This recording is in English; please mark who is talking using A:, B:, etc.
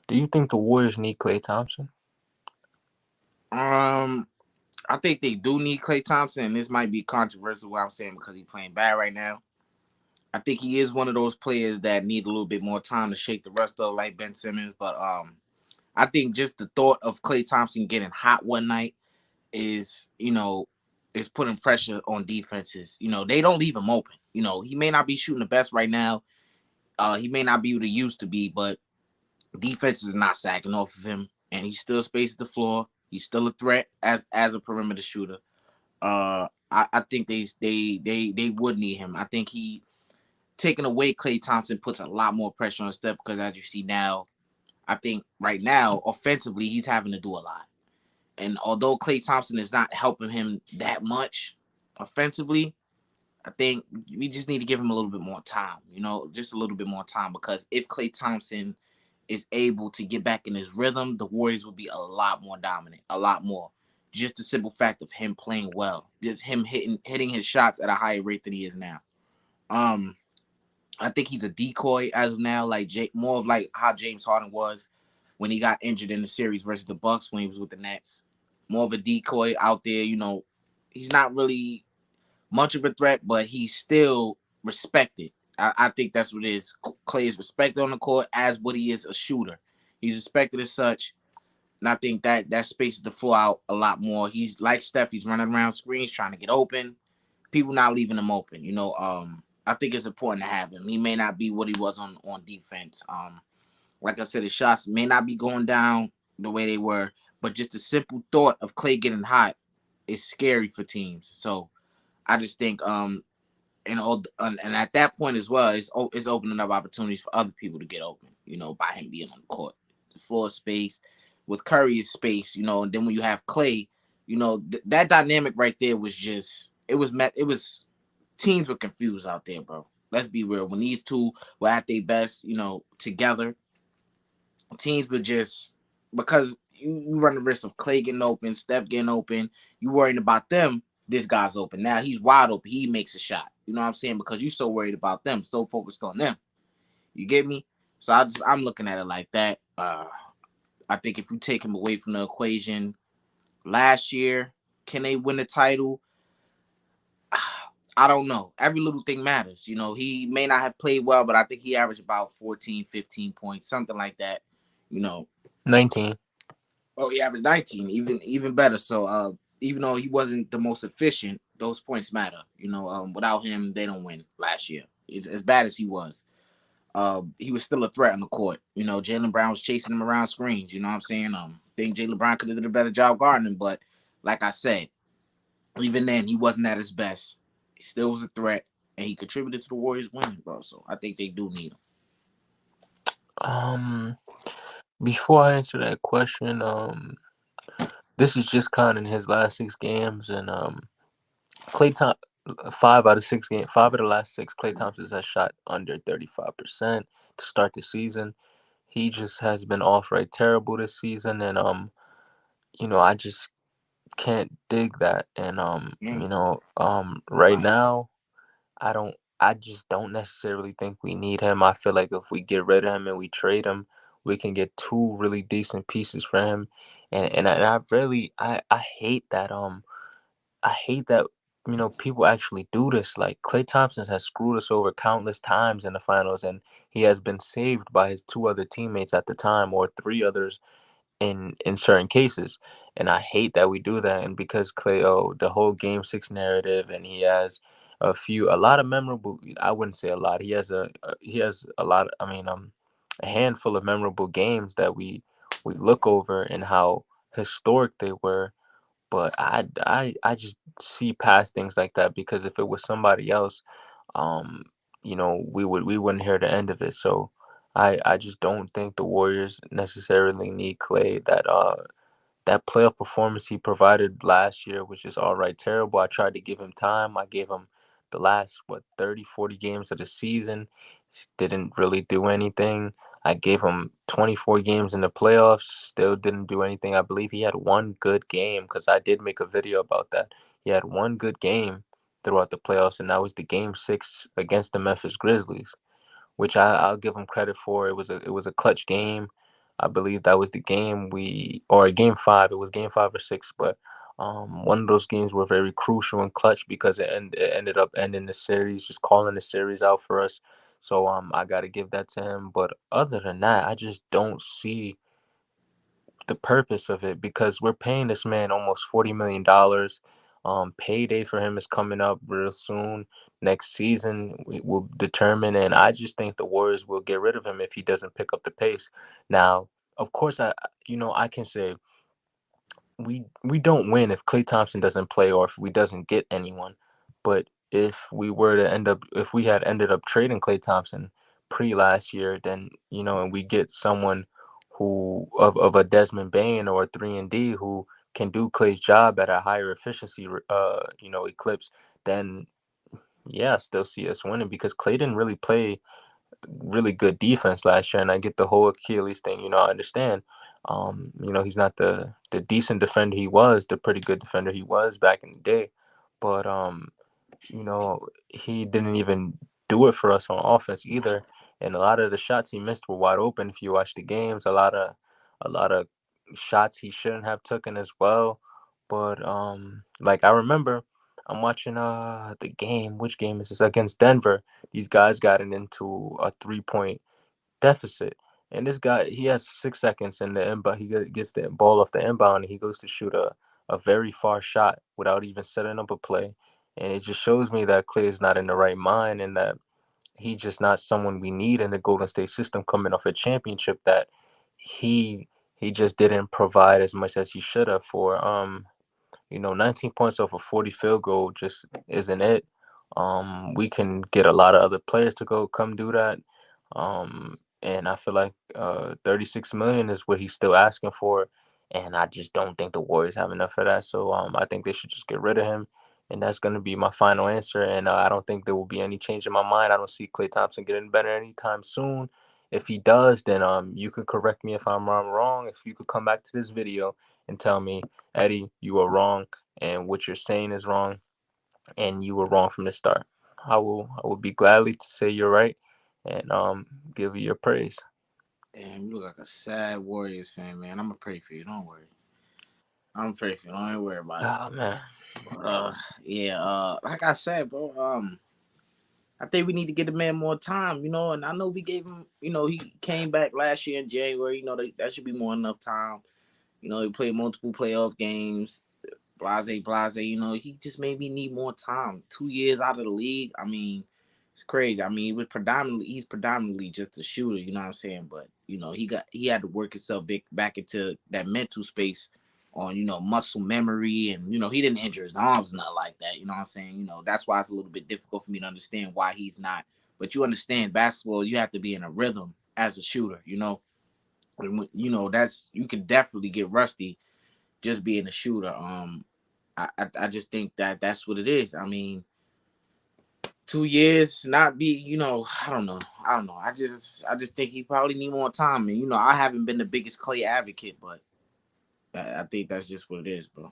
A: Do you think the Warriors need Klay Thompson?
B: Um, I think they do need Klay Thompson, and this might be controversial what I'm saying because he's playing bad right now. I think he is one of those players that need a little bit more time to shake the rust up, like Ben Simmons. But I think just the thought of Klay Thompson getting hot one night is, is putting pressure on defenses. They don't leave him open. He may not be shooting the best right now. He may not be what he used to be, but defenses is not sacking off of him, and he still spaces the floor. He's still a threat as a perimeter shooter. I think they would need him. I think he taking away Klay Thompson puts a lot more pressure on Steph because as you see now, I think right now offensively he's having to do a lot. And although Klay Thompson is not helping him that much offensively, I think we just need to give him a little bit more time, just a little bit more time because if Klay Thompson is able to get back in his rhythm, the Warriors will be a lot more dominant, a lot more. Just the simple fact of him playing well, just him hitting his shots at a higher rate than he is now. Um, I think he's a decoy as of now, like more of like how James Harden was when he got injured in the series versus the Bucks when he was with the Nets. More of a decoy out there. He's not really much of a threat, but he's still respected. I think that's what it is. Klay is respected on the court as what he is a shooter. He's respected as such. And I think that spaces the floor out a lot more. He's like Steph, he's running around screens trying to get open. People not leaving him open. I think it's important to have him. He may not be what he was on defense. Like I said, his shots may not be going down the way they were, but just the simple thought of Klay getting hot is scary for teams. So I just think and at that point as well, it's opening up opportunities for other people to get open. By him being on the court, the floor space with Curry is space. And then when you have Klay, that dynamic right there was just it was teams were confused out there, bro. Let's be real. When these two were at their best, together, teams were just because you run the risk of Klay getting open, Steph getting open. You worrying about them. This guy's open now. He's wide open. He makes a shot. You know what I'm saying? Because you're so worried about them, so focused on them. You get me? So I'm looking at it like that. I think if you take him away from the equation, last year, can they win the title? I don't know. Every little thing matters. He may not have played well, but I think he averaged about 14, 15 points, something like that. You know,
A: 19.
B: Oh, he averaged 19, even better. So even though he wasn't the most efficient, those points matter. Without him, they don't win last year. As bad as he was still a threat on the court. Jalen Brown was chasing him around screens. You know what I'm saying? I think Jalen Brown could have did a better job guarding him, but like I said, even then he wasn't at his best. He still was a threat, and he contributed to the Warriors winning, bro. So I think they do need him.
A: Um, Before I answer that question, this is just kind of in his last 6 games, and Clay Tom, 5 out of 6 games, 5 of the last 6, Clay Thompson has shot under 35% to start the season. He just has been off right terrible this season, and I just can't dig that. And
B: Yeah,
A: right
B: right.
A: now, I just don't necessarily think we need him. I feel like if we get rid of him and we trade him, we can get two really decent pieces for him. And I really I hate that people actually do this. Like Klay Thompson has screwed us over countless times in the finals, and he has been saved by his two other teammates at the time, or three others in certain cases. And I hate that we do that. And because the whole Game 6 narrative, and he has a lot of memorable. I wouldn't say a lot. He has a lot. I mean, a handful of memorable games that we look over and how historic they were. But I just see past things like that, because if it was somebody else, um, we wouldn't hear the end of it. So I just don't think the Warriors necessarily need Clay. That playoff performance he provided last year was just all right terrible. I tried to give him time. I gave him the last 30, 40 games of the season. Didn't really do anything. I gave him 24 games in the playoffs, still didn't do anything. I believe he had one good game, because I did make a video about that. He had one good game throughout the playoffs, and that was the Game 6 against the Memphis Grizzlies, which I'll give him credit for. It was a clutch game. I believe that was the game or game five. It was game five or six, but one of those games were very crucial and clutch because it ended up ending the series, just calling the series out for us. So I got to give that to him. But other than that, I just don't see the purpose of it because we're paying this man almost $40 million. Payday for him is coming up real soon. Next season we will determine, and I just think the Warriors will get rid of him if he doesn't pick up the pace. Now, of course, I can say we don't win if Klay Thompson doesn't play or if we doesn't get anyone. But if we had ended up trading Klay Thompson pre last year, then and we get someone who of a Desmond Bain or a 3 and D who can do Klay's job at a higher efficiency eclipse, then yeah, I still see us winning because Klay didn't really play really good defense last year, and I get the whole Achilles thing. I understand. He's not the decent defender he was, the pretty good defender he was back in the day, but he didn't even do it for us on offense either. And a lot of the shots he missed were wide open. If you watch the games, a lot of shots he shouldn't have taken as well. But like I remember, I'm watching the game. Which game is this? Against Denver. These guys got into a 3 point deficit. And this guy, he has 6 seconds in the inbound. Gets the ball off the inbound and he goes to shoot a very far shot without even setting up a play. And it just shows me that Klay is not in the right mind and that he's just not someone we need in the Golden State system coming off a championship that he he just didn't provide as much as he should have for 19 points off a 40 field goal just isn't it. We can get a lot of other players to come do that. And I feel like 36 million is what he's still asking for. And I just don't think the Warriors have enough of that. So I think they should just get rid of him. And that's going to be my final answer. And I don't think there will be any change in my mind. I don't see Klay Thompson getting better anytime soon. If he does, then you could correct me if I'm wrong. If you could come back to this video and tell me, Eddie, you are wrong, and what you're saying is wrong, and you were wrong from the start. I will be gladly to say you're right, and give you your praise.
B: Damn, you look like a sad Warriors fan, man. I'm gonna pray for you. Don't worry. I'm pray for you. Don't even worry about it.
A: Oh man,
B: But yeah. Like I said, bro. I think we need to give the man more time. And I know we gave him. He came back last year in January. That should be more enough time. He played multiple playoff games. Blase. He just maybe need more time. 2 years out of the league. I mean, it's crazy. I mean, he's predominantly just a shooter. You know what I'm saying? But he had to work himself back into that mental space on muscle memory, and he didn't injure his arms, nothing like that. You know what I'm saying? That's why it's a little bit difficult for me to understand why he's not. But you understand basketball, you have to be in a rhythm as a shooter. And that's you can definitely get rusty just being a shooter. I just think that's what it is. I mean, 2 years not be, I don't know. I just think he probably need more time. And I haven't been the biggest Klay advocate, but I think that's just what it is, bro.